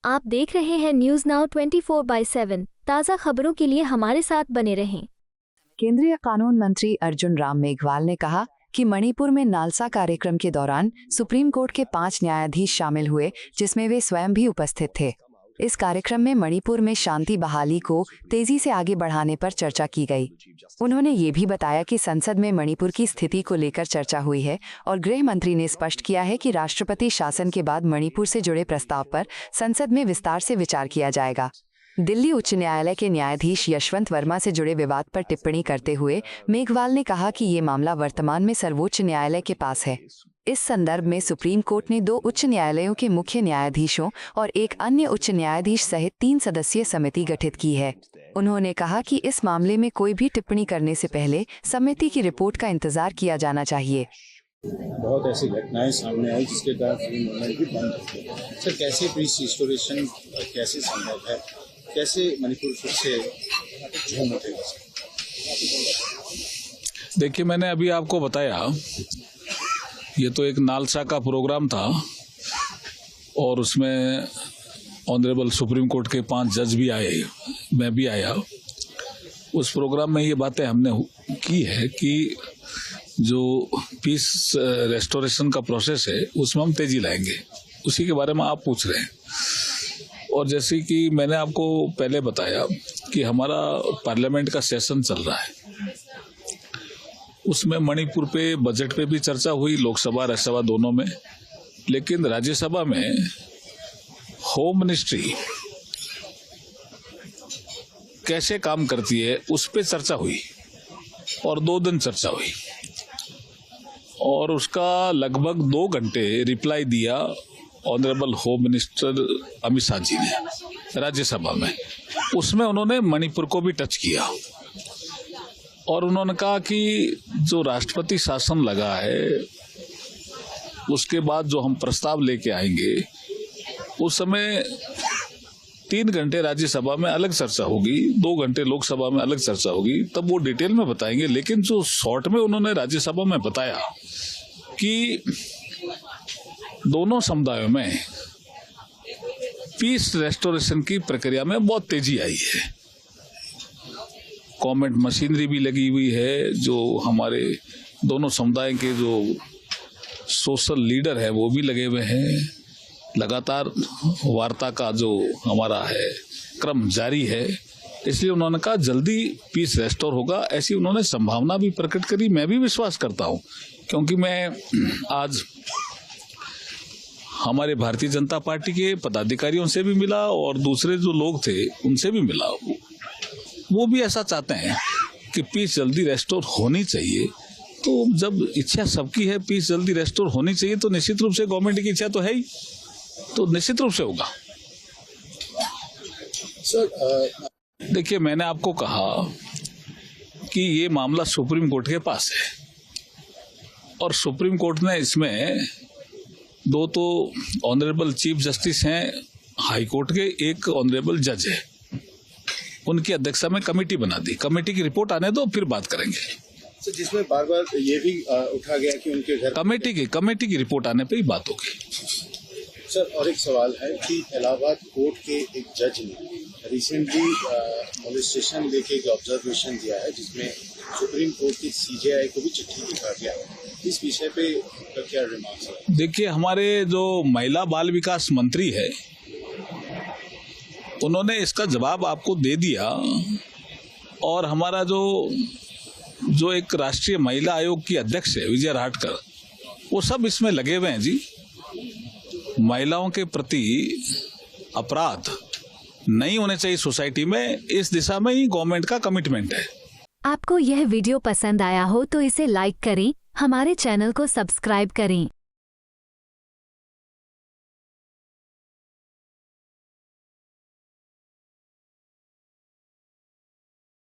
आप देख रहे हैं न्यूज नाउ 24/7। ताज़ा खबरों के लिए हमारे साथ बने रहें। केंद्रीय कानून मंत्री अर्जुन राम मेघवाल ने कहा कि मणिपुर में नालसा कार्यक्रम के दौरान सुप्रीम कोर्ट के 5 न्यायाधीश शामिल हुए, जिसमें वे स्वयं भी उपस्थित थे। इस कार्यक्रम में मणिपुर में शांति बहाली को तेजी से आगे बढ़ाने पर चर्चा की गई। उन्होंने ये भी बताया कि संसद में मणिपुर की स्थिति को लेकर चर्चा हुई है और गृह मंत्री ने स्पष्ट किया है कि राष्ट्रपति शासन के बाद मणिपुर से जुड़े प्रस्ताव पर संसद में विस्तार से विचार किया जाएगा। दिल्ली उच्च न्यायालय के न्यायाधीश यशवंत वर्मा से जुड़े विवाद पर टिप्पणी करते हुए मेघवाल ने कहा कि ये मामला वर्तमान में सर्वोच्च न्यायालय के पास है। इस संदर्भ में सुप्रीम कोर्ट ने 2 उच्च न्यायालयों के मुख्य न्यायाधीशों और एक अन्य उच्च न्यायाधीश सहित 3 सदस्यीय समिति गठित की है। उन्होंने कहा कि इस मामले में कोई भी टिप्पणी करने से पहले समिति की रिपोर्ट का इंतजार किया जाना चाहिए। बहुत ऐसी घटनाएं सामने आई जिसके कारण फिल्म मूवमेंट भी बंद हो गई। सर, कैसे पीस रिस्टोरेशन कैसे संभव है, कैसे मणिपुर फिर से झूम उठेगा? देखिए, मैंने अभी आपको बताया, ये तो एक नालसा का प्रोग्राम था और उसमें ऑनरेबल सुप्रीम कोर्ट के 5 जज भी आए, मैं भी आया। उस प्रोग्राम में ये बातें हमने की है कि जो पीस रेस्टोरेशन का प्रोसेस है उसमें हम तेजी लाएंगे, उसी के बारे में आप पूछ रहे हैं। और जैसे कि मैंने आपको पहले बताया कि हमारा पार्लियामेंट का सेशन चल रहा है, उसमें मणिपुर पे बजट पे भी चर्चा हुई, लोकसभा राज्यसभा दोनों में। लेकिन राज्यसभा में होम मिनिस्ट्री कैसे काम करती है उस पे चर्चा हुई और 2 दिन चर्चा हुई और उसका लगभग 2 घंटे रिप्लाई दिया honourable home minister Amit Shah ji ने राज्यसभा में। उसमें उन्होंने मणिपुर को भी टच किया और उन्होंने कहा कि जो राष्ट्रपति शासन लगा है उसके बाद जो हम प्रस्ताव लेके आएंगे उस समय 3 घंटे राज्यसभा में अलग चर्चा होगी, 2 घंटे लोकसभा में अलग चर्चा होगी, तब वो डिटेल में बताएंगे। लेकिन जो शॉर्ट में उन्होंने राज्यसभा में बताया कि दोनों समुदायों में पीस रेस्टोरेशन की प्रक्रिया में बहुत तेजी आई है। गवर्नमेंट मशीनरी भी लगी हुई है, जो हमारे दोनों समुदाय के जो सोशल लीडर है वो भी लगे हुए हैं। लगातार वार्ता का जो हमारा है क्रम जारी है, इसलिए उन्होंने कहा जल्दी पीस रेस्टोर होगा, ऐसी उन्होंने संभावना भी प्रकट करी। मैं भी विश्वास करता हूं, क्योंकि मैं आज हमारे भारतीय जनता पार्टी के पदाधिकारियों से भी मिला और दूसरे जो लोग थे उनसे भी मिला। वो भी ऐसा चाहते हैं कि पीस जल्दी रेस्टोर होनी चाहिए। तो जब इच्छा सबकी है पीस जल्दी रेस्टोर होनी चाहिए, तो निश्चित रूप से गवर्नमेंट की इच्छा तो है ही, तो निश्चित रूप से होगा। देखिए, मैंने आपको कहा कि ये मामला सुप्रीम कोर्ट के पास है और सुप्रीम कोर्ट ने इसमें 2 तो ऑनरेबल चीफ जस्टिस हैं हाई कोर्ट के, एक ऑनरेबल जज है, उनकी अध्यक्षता में कमेटी बना दी। कमेटी की रिपोर्ट आने दो, फिर बात करेंगे। तो जिसमें बार बार ये भी उठा गया कि उनके घर कमेटी की रिपोर्ट आने पे ही बात होगी। सर, और एक सवाल है कि इलाहाबाद कोर्ट के एक जज ने रिसेंटली मॉलेस्टेशन लेके एक ऑब्जर्वेशन दिया है, जिसमें सुप्रीम कोर्ट की सीजेआई को भी चिट्ठी लिखा गया है। इस विषय पे क्या रिमार्क्स है? देखिए, हमारे जो महिला बाल विकास मंत्री है उन्होंने इसका जवाब आपको दे दिया और हमारा जो एक राष्ट्रीय महिला आयोग की अध्यक्ष है विजय राहटकर, वो सब इसमें लगे हुए हैं जी। महिलाओं के प्रति अपराध नहीं होने चाहिए सोसाइटी में, इस दिशा में ही गवर्नमेंट का कमिटमेंट है। आपको यह वीडियो पसंद आया हो तो इसे लाइक करें, हमारे चैनल को सब्सक्राइब करें।